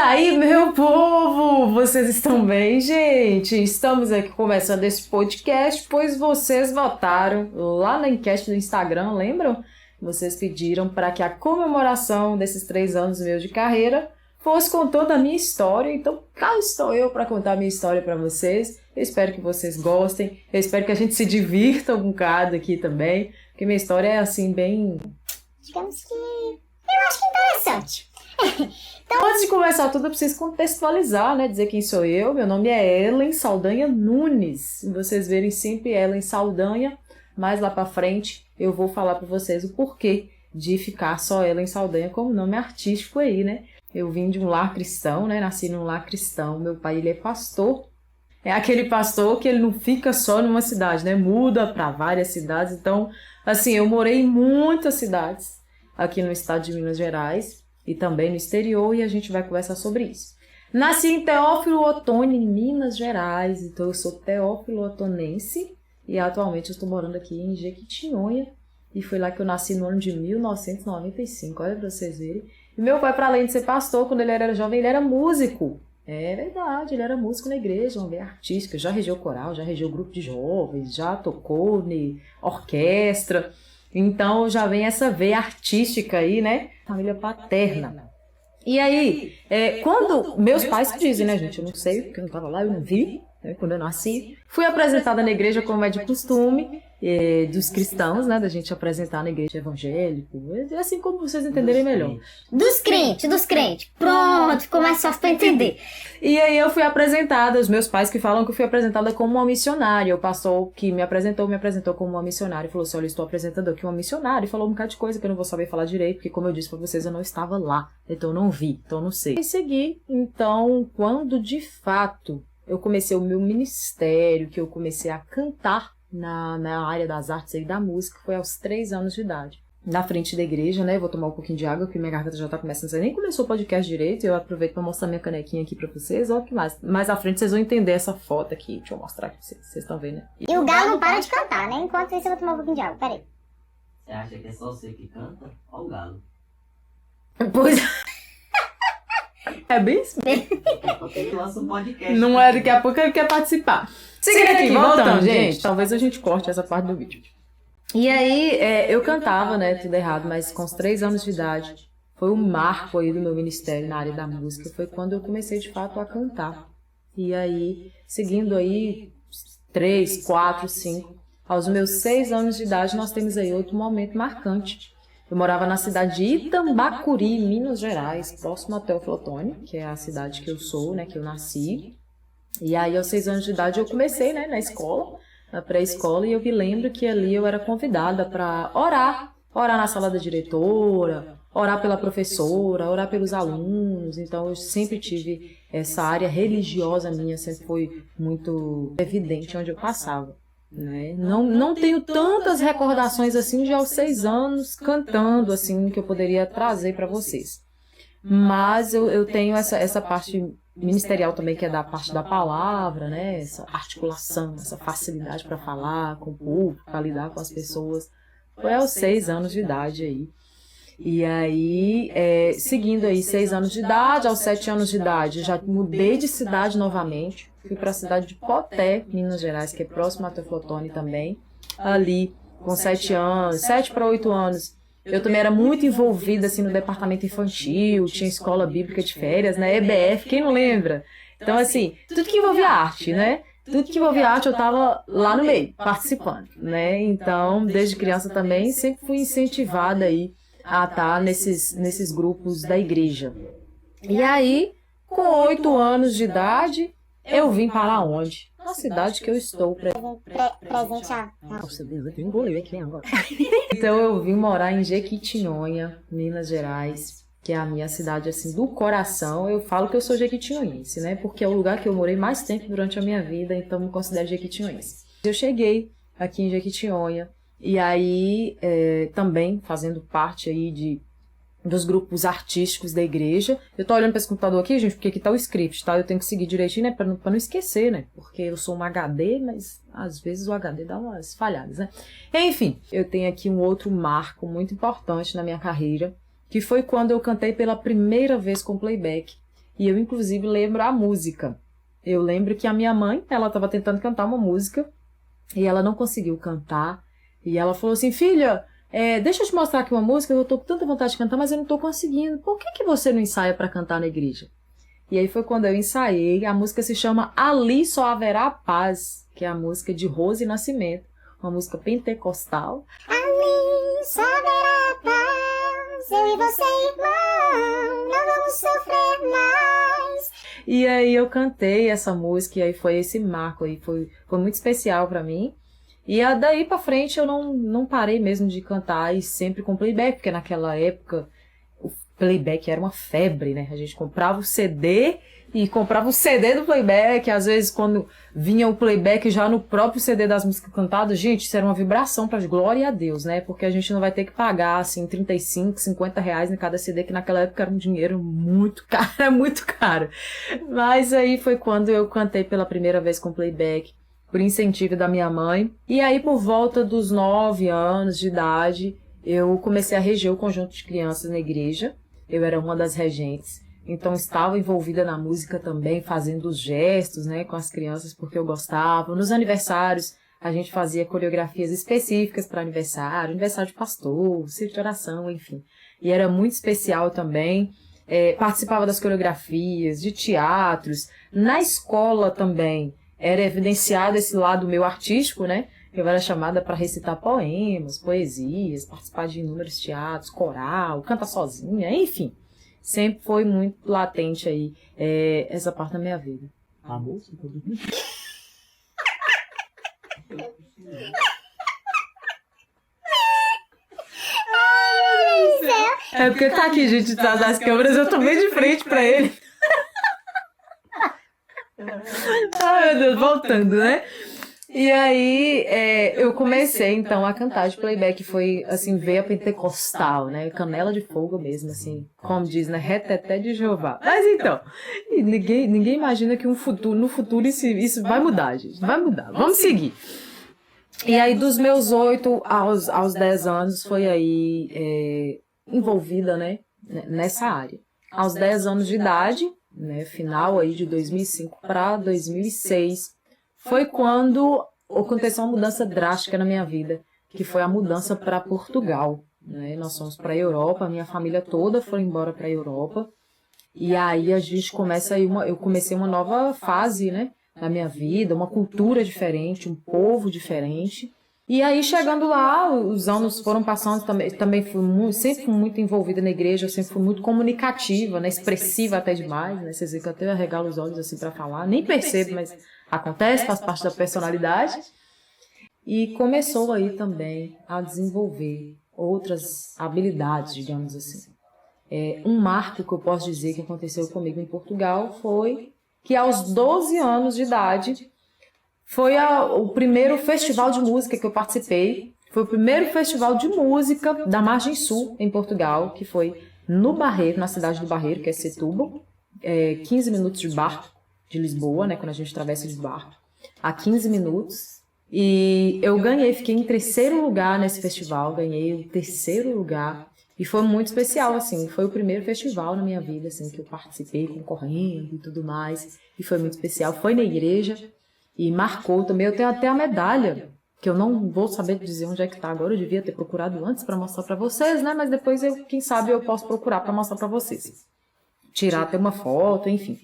aí, meu povo, vocês estão bem, gente? Estamos aqui começando esse podcast, pois vocês votaram lá na enquete do Instagram, lembram? Vocês pediram para que a comemoração desses 3 anos meus de carreira fosse contando a minha história, então cá estou eu para contar a minha história para vocês. Eu espero que vocês gostem, eu espero que a gente se divirta um bocado aqui também, porque minha história é assim bem... digamos que eu acho que interessante. Então, antes de começar tudo, eu preciso contextualizar, né? Dizer quem sou eu. Meu nome é Ellen Saldanha Nunes. Vocês verem sempre Ellen Saldanha, mais lá pra frente eu vou falar pra vocês o porquê de ficar só Ellen Saldanha como nome artístico aí, né? Eu vim de um lar cristão, né? Nasci num lar cristão. Meu pai, ele é pastor. É aquele pastor que ele não fica só numa cidade, né? Muda pra várias cidades. Então, assim, eu morei em muitas cidades aqui no estado de Minas Gerais e também no exterior, e a gente vai conversar sobre isso. Nasci em Teófilo Otoni, em Minas Gerais, então eu sou teófilo otonense e atualmente eu estou morando aqui em Jequitinhonha, e foi lá que eu nasci no ano de 1995, olha para vocês verem. E meu pai, para além de ser pastor, quando ele era jovem, ele era músico. É verdade, ele era músico na igreja, uma veia artística, já regeu coral, já regeu grupo de jovens, já tocou em orquestra. Então já vem essa veia artística aí, né? Família paterna. E aí, quando meus pais dizem, né, gente? Eu não sei, porque eu não estava lá, eu não vi, né, quando eu nasci. Fui apresentada na igreja como é de costume, dos cristãos, né? Da gente apresentar na igreja evangélica, assim como vocês entenderem melhor. Dos crentes. Pronto, ficou mais fácil pra entender. E aí eu fui apresentada, os meus pais que falam que eu fui apresentada como uma missionária. O pastor que me apresentou como uma missionária. Falou assim, olha, eu estou apresentando aqui uma missionária. E falou um bocado de coisa que eu não vou saber falar direito, porque como eu disse pra vocês, eu não estava lá. Então eu não vi, então eu não sei. E segui, então, quando de fato eu comecei o meu ministério, que eu comecei a cantar na área das artes e da música, foi aos 3 anos de idade. Na frente da igreja, né? Vou tomar um pouquinho de água, porque minha garganta já tá começando. Nem começou o podcast direito, eu aproveito pra mostrar minha canequinha aqui pra vocês. Olha que mais à frente vocês vão entender essa foto aqui. Deixa eu mostrar aqui pra vocês. Vocês estão vendo, né? E o galo não para de cantar, né? Enquanto isso eu vou tomar um pouquinho de água, peraí. Você acha que é só você que canta? Olha o galo. Pois... é bem isso. Porque ele lança um podcast. Não é, daqui a pouco ele quer participar. Seguindo aqui, voltando, gente. Talvez a gente corte essa parte do vídeo. E aí, eu cantava, né, tudo errado, mas com os 3 anos de idade, foi um marco aí do meu ministério na área da música, foi quando eu comecei de fato a cantar. E aí, seguindo aí, 3, 4, 5, aos meus 6 anos de idade, nós temos aí outro momento marcante. Eu morava na cidade de Itambacuri, Minas Gerais, próximo a Teófilo Otoni, que é a cidade que eu sou, né, que eu nasci. E aí, aos 6 anos de idade, eu comecei, né, na escola, na pré-escola, e eu me lembro que ali eu era convidada para orar na sala da diretora, orar pela professora, orar pelos alunos. Então eu sempre tive essa área religiosa minha, sempre foi muito evidente onde eu passava, né? Não tenho tantas recordações assim de aos 6 anos cantando assim que eu poderia trazer para vocês, mas eu tenho essa parte ministerial também, que é da parte da palavra, né? Essa articulação, essa facilidade para falar com o público, para lidar com as pessoas. Foi aos 6 anos de idade aí. E aí, seguindo aí 6 anos de idade, aos 7 anos de idade, já mudei de cidade novamente. Fui para a cidade de Poté, Minas Gerais, que é próximo a Teófilo Otoni também. Ali, com 7 anos, 7 para 8 anos, eu também era muito envolvida assim, no departamento infantil, tinha escola bíblica de férias, né? EBF, quem não lembra? Então, assim, tudo que envolvia arte, né? Tudo que envolvia arte eu estava lá no meio, participando, né? Então, desde criança também, sempre fui incentivada aí a estar nesses grupos da igreja. E aí, com 8 anos de idade, eu vim para onde? Na cidade que eu estou. Presentear. Nossa, Deus, eu engoli aqui agora. Então eu vim morar em Jequitinhonha, Minas Gerais, que é a minha cidade assim do coração. Eu falo que eu sou jequitinhonhense, né? Porque é o lugar que eu morei mais tempo durante a minha vida, então me considero jequitinhonhense. Eu cheguei aqui em Jequitinhonha e aí também fazendo parte aí dos grupos artísticos da igreja. Eu tô olhando para esse computador aqui, gente, porque aqui tá o script, tá? Eu tenho que seguir direitinho, né? Pra não esquecer, né? Porque eu sou um HD, mas às vezes o HD dá umas falhadas, né? Enfim, eu tenho aqui um outro marco muito importante na minha carreira, que foi quando eu cantei pela primeira vez com playback E eu, inclusive, lembro a música. Eu lembro que a minha mãe, ela estava tentando cantar uma música e ela não conseguiu cantar. E ela falou assim, filha, deixa eu te mostrar aqui uma música, eu tô com tanta vontade de cantar, mas eu não tô conseguindo. Por que você não ensaia para cantar na igreja? E aí foi quando eu ensaiei. A música se chama Ali Só Haverá Paz, que é a música de Rose Nascimento, uma música pentecostal. Ali só haverá paz, eu e você, irmão, não vamos sofrer mais. E aí eu cantei essa música, e aí foi esse marco aí, foi muito especial pra mim. E daí pra frente eu não parei mesmo de cantar, e sempre com playback, porque naquela época o playback era uma febre, né? A gente comprava o CD e comprava o CD do playback, às vezes quando vinha o playback já no próprio CD das músicas cantadas, gente, isso era uma vibração pra glória a Deus, né? Porque a gente não vai ter que pagar, assim, 35, 50 reais em cada CD, que naquela época era um dinheiro muito caro, era muito caro. Mas aí foi quando eu cantei pela primeira vez com playback, por incentivo da minha mãe. E aí, por volta dos 9 anos de idade, eu comecei a reger o conjunto de crianças na igreja. Eu era uma das regentes. Então, estava envolvida na música também, fazendo os gestos, né, com as crianças, porque eu gostava. Nos aniversários, a gente fazia coreografias específicas para aniversário de pastor, círculo de oração, enfim. E era muito especial também. Participava das coreografias, de teatros. Na escola também era evidenciado esse lado meu artístico, né? Eu era chamada para recitar poemas, poesias, participar de inúmeros teatros, coral, cantar sozinha, enfim. Sempre foi muito latente aí essa parte da minha vida. A moça? É porque tá aqui, gente, atrás das câmeras, eu tô bem de frente pra ele. Ai, meu Deus, voltando, né? E aí, eu comecei, então, a cantar de playback. Foi, assim, veia pentecostal, né? Canela de fogo mesmo, assim, como diz, né? Reteté de Jeová. Mas, então, ninguém imagina que no futuro isso vai mudar, gente. Vai mudar. Vamos seguir. E aí, dos meus 8 aos 10 anos, foi aí envolvida, né? Nessa área. Aos 10 anos de idade, né? Final aí de 2005 para 2006, foi quando aconteceu uma mudança drástica na minha vida, que foi a mudança para Portugal, né? Nós fomos para a Europa, a minha família toda foi embora para a Europa, e aí a gente começa aí eu comecei uma nova fase, né, na minha vida, uma cultura diferente, um povo diferente. E aí, chegando lá, os anos foram passando, também sempre fui muito envolvida na igreja, eu sempre fui muito comunicativa, né, expressiva até demais, né, vocês veem que eu até arregalo os olhos assim para falar, nem percebo, mas acontece, faz parte da personalidade. E começou aí também a desenvolver outras habilidades, digamos assim. Um marco que eu posso dizer que aconteceu comigo em Portugal foi que aos 12 anos de idade, foi o primeiro festival de música que eu participei. Foi o primeiro festival de música da Margem Sul, em Portugal, que foi no Barreiro, na cidade do Barreiro, que é Setúbal. 15 minutos de barco de Lisboa, né, quando a gente atravessa de barco. A 15 minutos. E eu fiquei em terceiro lugar nesse festival, ganhei o terceiro lugar. E foi muito especial, assim, foi o primeiro festival na minha vida, assim, que eu participei concorrendo e tudo mais. E foi muito especial. Foi na igreja. E marcou também, eu tenho até a medalha, que eu não vou saber dizer onde é que está agora, eu devia ter procurado antes para mostrar para vocês, né? Mas depois, quem sabe, eu posso procurar para mostrar para vocês. Tirar até uma foto, enfim.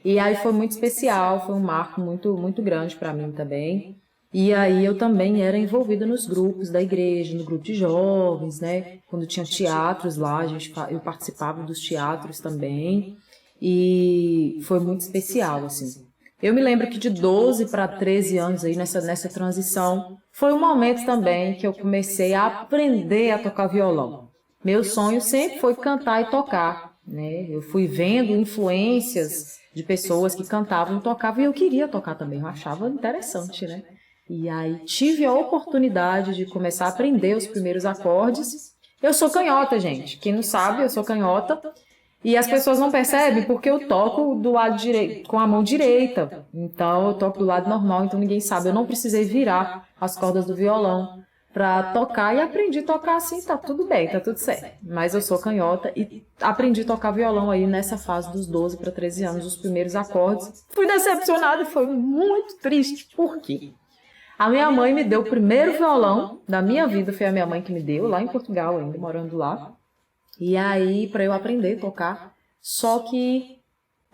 E aí foi muito especial, foi um marco muito, muito grande para mim também. E aí eu também era envolvida nos grupos da igreja, no grupo de jovens, né? Quando tinha teatros lá, eu participava dos teatros também. E foi muito especial, assim. Eu me lembro que de 12 para 13 anos aí nessa transição, foi um momento também que eu comecei a aprender a tocar violão. Meu sonho sempre foi cantar e tocar, né? Eu fui vendo influências de pessoas que cantavam e tocavam e eu queria tocar também, eu achava interessante, né? E aí tive a oportunidade de começar a aprender os primeiros acordes. Eu sou canhota, gente. Quem não sabe, eu sou canhota. E as pessoas não percebem porque eu toco do lado direito, com a mão direita. Então, eu toco do lado normal, então ninguém sabe. Eu não precisei virar as cordas do violão para tocar e aprendi a tocar assim, tá tudo bem, tá tudo certo. Mas eu sou canhota e aprendi a tocar violão aí nessa fase dos 12 para 13 anos, os primeiros acordes. Fui decepcionada e foi muito triste. Por quê? A minha mãe me deu o primeiro violão da minha vida, foi a minha mãe que me deu, lá em Portugal ainda, morando lá. E aí, para eu aprender a tocar, só que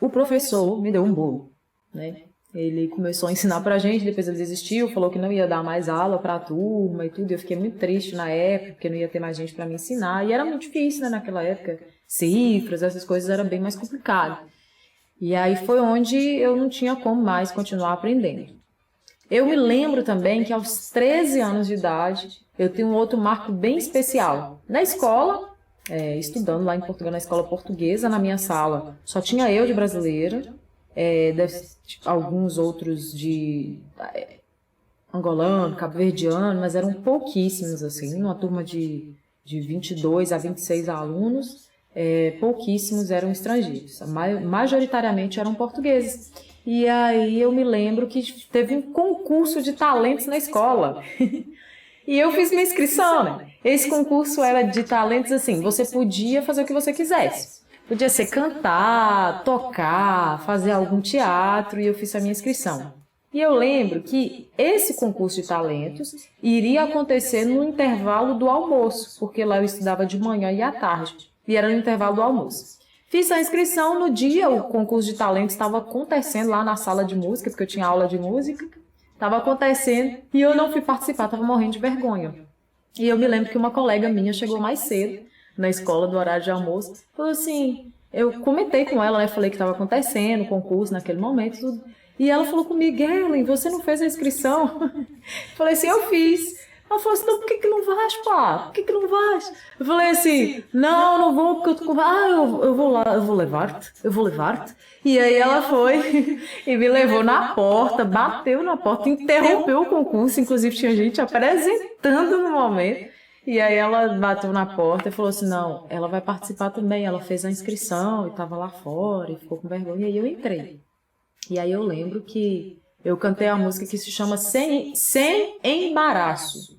o professor me deu um bolo, né? Ele começou a ensinar pra gente, depois ele desistiu, falou que não ia dar mais aula pra turma e tudo. Eu fiquei muito triste na época, porque não ia ter mais gente pra me ensinar. E era muito difícil, né, naquela época. Cifras, essas coisas era bem mais complicado. E aí foi onde eu não tinha como mais continuar aprendendo. Eu me lembro também que aos 13 anos de idade, eu tenho um outro marco bem especial. Na escola, estudando lá em Portugal, na escola portuguesa, na minha sala, só tinha eu de brasileira. Alguns outros de angolano, cabo-verdiano, mas eram pouquíssimos, assim, uma turma de 22 a 26 alunos, pouquíssimos eram estrangeiros, majoritariamente eram portugueses. E aí eu me lembro que teve um concurso de talentos na escola, e eu fiz minha inscrição, né? Esse concurso era de talentos assim, você podia fazer o que você quisesse. Podia ser cantar, tocar, fazer algum teatro, e eu fiz a minha inscrição. E eu lembro que esse concurso de talentos iria acontecer no intervalo do almoço, porque lá eu estudava de manhã e à tarde, e era no intervalo do almoço. Fiz a inscrição, no dia o concurso de talentos estava acontecendo lá na sala de música, porque eu tinha aula de música, estava acontecendo, e eu não fui participar, estava morrendo de vergonha. E eu me lembro que uma colega minha chegou mais cedo, na escola, do horário de almoço, falou assim, eu comentei com ela, né, falei que estava acontecendo o concurso naquele momento, tudo, e ela falou comigo, Ellen, você não fez a inscrição? Falei assim, eu fiz. Ela falou assim, não, por que não vais, pá? Por que não vais? Eu falei assim, não vou, porque eu tô com... eu vou lá, eu vou levar-te. E aí ela foi e me levou na porta, bateu na porta, interrompeu o concurso, inclusive tinha gente apresentando no momento. E aí ela bateu na porta e falou assim, não, ela vai participar também, ela fez a inscrição e estava lá fora e ficou com vergonha. E aí eu entrei. E aí eu lembro que eu cantei a música que se chama Sem Embaraço.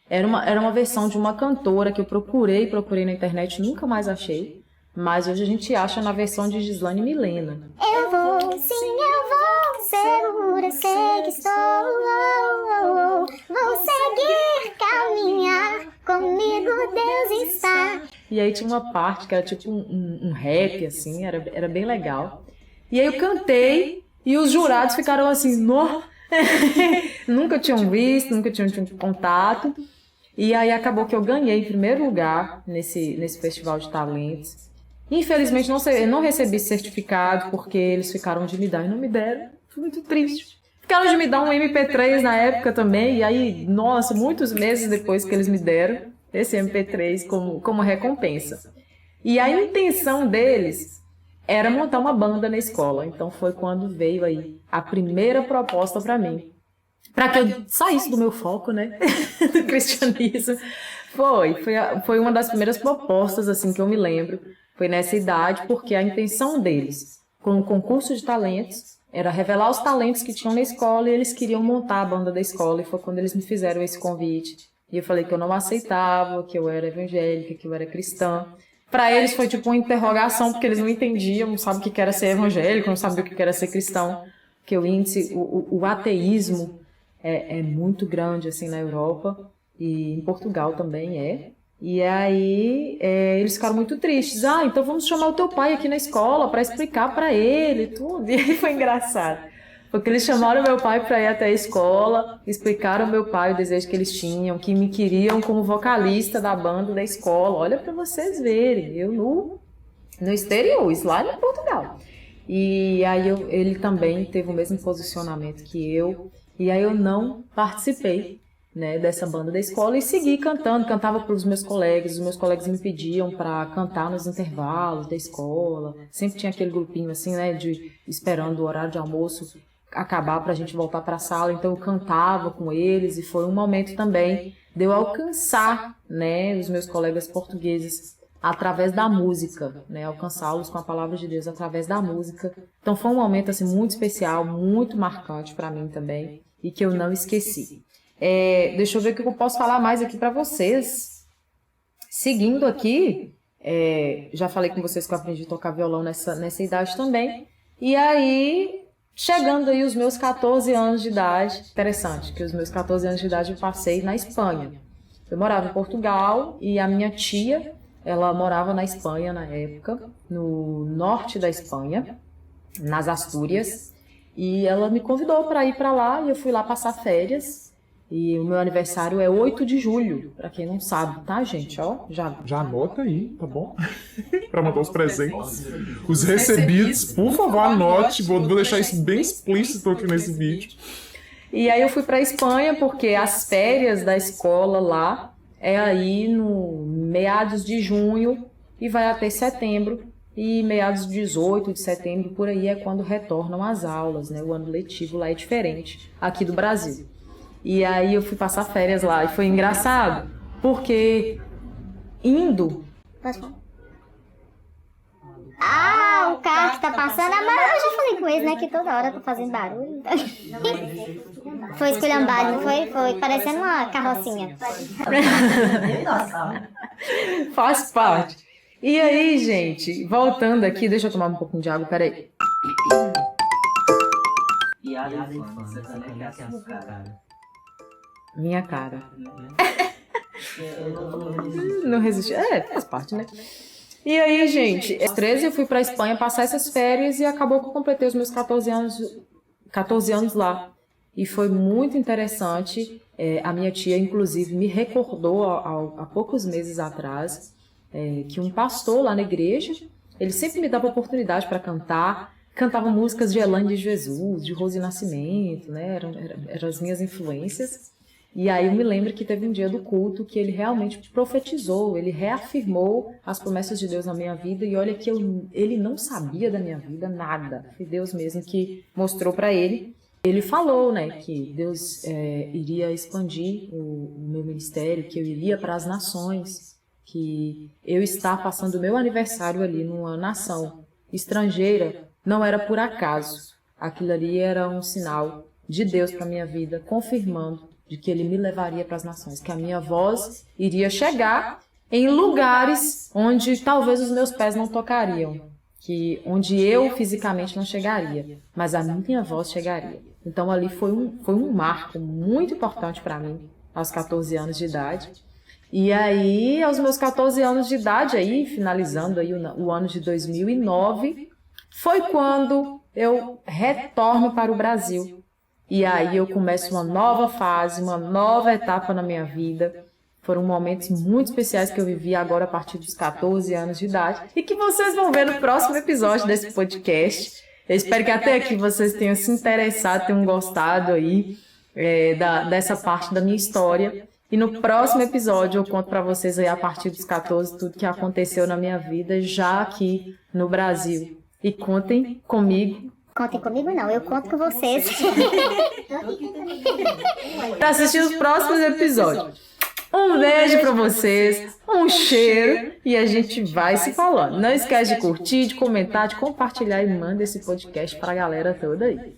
Era uma versão de uma cantora que eu procurei na internet, nunca mais achei. Mas hoje a gente acha na versão de Gislane Milena. Eu vou, sim, eu vou, segura, sei que estou. Vou seguir, caminhar, comigo Deus está. E aí tinha uma parte que era tipo um rap, assim, era bem legal. E aí eu cantei e os jurados ficaram assim, nó, nunca tinham visto, nunca tinham tido contato. E aí acabou que eu ganhei em primeiro lugar nesse festival de talentos. Infelizmente não recebi certificado porque eles ficaram de me dar e não me deram. Fui muito triste. Ficaram de me dar um MP3 na época também. E aí, nossa, muitos meses depois que eles me deram esse MP3 como recompensa. E a intenção deles era montar uma banda na escola. Então foi quando veio aí a primeira proposta para mim. Para que eu saísse do meu foco, né? Do cristianismo. Foi uma das primeiras propostas assim que eu me lembro. Foi nessa idade, porque a intenção deles, com o concurso de talentos, era revelar os talentos que tinham na escola e eles queriam montar a banda da escola. E foi quando eles me fizeram esse convite. E eu falei que eu não aceitava, que eu era evangélica, que eu era cristã. Para eles foi tipo uma interrogação, porque eles não entendiam, não sabiam o que era ser evangélico, não sabiam o que era ser cristão. Porque o índice, o ateísmo é muito grande assim na Europa e em Portugal também é. E aí eles ficaram muito tristes. Então vamos chamar o teu pai aqui na escola para explicar para ele e tudo. E aí foi engraçado. Porque eles chamaram meu pai para ir até a escola, explicaram ao meu pai o desejo que eles tinham, que me queriam como vocalista da banda da escola. Olha para vocês verem, eu no exterior, isso lá em Portugal. E aí ele também teve o mesmo posicionamento que eu. E aí eu não participei, né, dessa banda da escola e segui cantando, cantava para os meus colegas me pediam para cantar nos intervalos da escola, sempre tinha aquele grupinho assim, né, esperando o horário de almoço acabar para a gente voltar para a sala, então eu cantava com eles e foi um momento também de eu alcançar, né, os meus colegas portugueses através da música, né, alcançá-los com a palavra de Deus através da música. Então foi um momento assim muito especial, muito marcante para mim também e que eu não esqueci. Deixa eu ver o que eu posso falar mais aqui para vocês. Seguindo aqui, já falei com vocês que eu aprendi a tocar violão nessa idade também. E aí, chegando aí os meus 14 anos de idade, interessante, que os meus 14 anos de idade eu passei na Espanha. Eu morava em Portugal e a minha tia, ela morava na Espanha na época, no norte da Espanha, nas Astúrias, e ela me convidou para ir para lá e eu fui lá passar férias. E o meu aniversário é 8 de julho, para quem não sabe, tá, gente? Ó, já anota aí, tá bom? Para mandar os presentes. Os recebidos, por favor, anote. Vou deixar isso bem explícito aqui nesse vídeo. E aí eu fui para Espanha porque as férias da escola lá é aí no meados de junho e vai até setembro. E meados de 18 de setembro, por aí, é quando retornam as aulas, né? O ano letivo lá é diferente aqui do Brasil. E aí eu fui passar férias lá e foi engraçado, porque indo... O carro que tá passando, mas eu já falei com eles, né, que toda hora tá fazendo barulho. Foi esculhambado, não foi? Foi parecendo uma carrocinha. Faz parte. E aí, gente, voltando aqui, deixa eu tomar um pouquinho de água, peraí. E a infância também é assim, cara. Minha cara. Eu não Não resisti. Faz parte, né? E aí, gente, aos 13 eu fui pra Espanha passar essas férias e acabou que eu completei os meus 14 anos lá. E foi muito interessante. A minha tia, inclusive, me recordou há poucos meses atrás que um pastor lá na igreja, ele sempre me dava oportunidade para cantar. Cantava músicas de Elaine de Jesus, de Rose Nascimento, né? Eram as minhas influências. E aí eu me lembro que teve um dia do culto que ele realmente profetizou, ele reafirmou as promessas de Deus na minha vida. E olha que ele não sabia da minha vida nada. Foi Deus mesmo que mostrou para ele. Ele falou, né, que Deus iria expandir o meu ministério, que eu iria para as nações, que eu estar passando o meu aniversário ali numa nação estrangeira não era por acaso. Aquilo ali era um sinal de Deus para minha vida, confirmando de que Ele me levaria para as nações, que a minha voz iria chegar em lugares onde talvez os meus pés não tocariam, onde eu fisicamente não chegaria, mas a minha voz chegaria. Então ali foi um marco muito importante para mim, aos 14 anos de idade. E aí, aos meus 14 anos de idade, aí, finalizando aí o ano de 2009, foi quando eu retorno para o Brasil. E aí eu começo uma nova fase, uma nova etapa na minha vida. Foram momentos muito especiais que eu vivi agora a partir dos 14 anos de idade e que vocês vão ver no próximo episódio desse podcast. Eu espero que até aqui vocês tenham se interessado, tenham gostado aí dessa parte da minha história. E no próximo episódio eu conto para vocês aí a partir dos 14 tudo que aconteceu na minha vida já aqui no Brasil. E contem comigo. Contem comigo não, eu conto com vocês. Para assistir os próximos episódios. Um beijo para vocês, um cheiro e a gente vai se falando. Não esquece de curtir, de comentar, de compartilhar e manda esse podcast para a galera toda aí.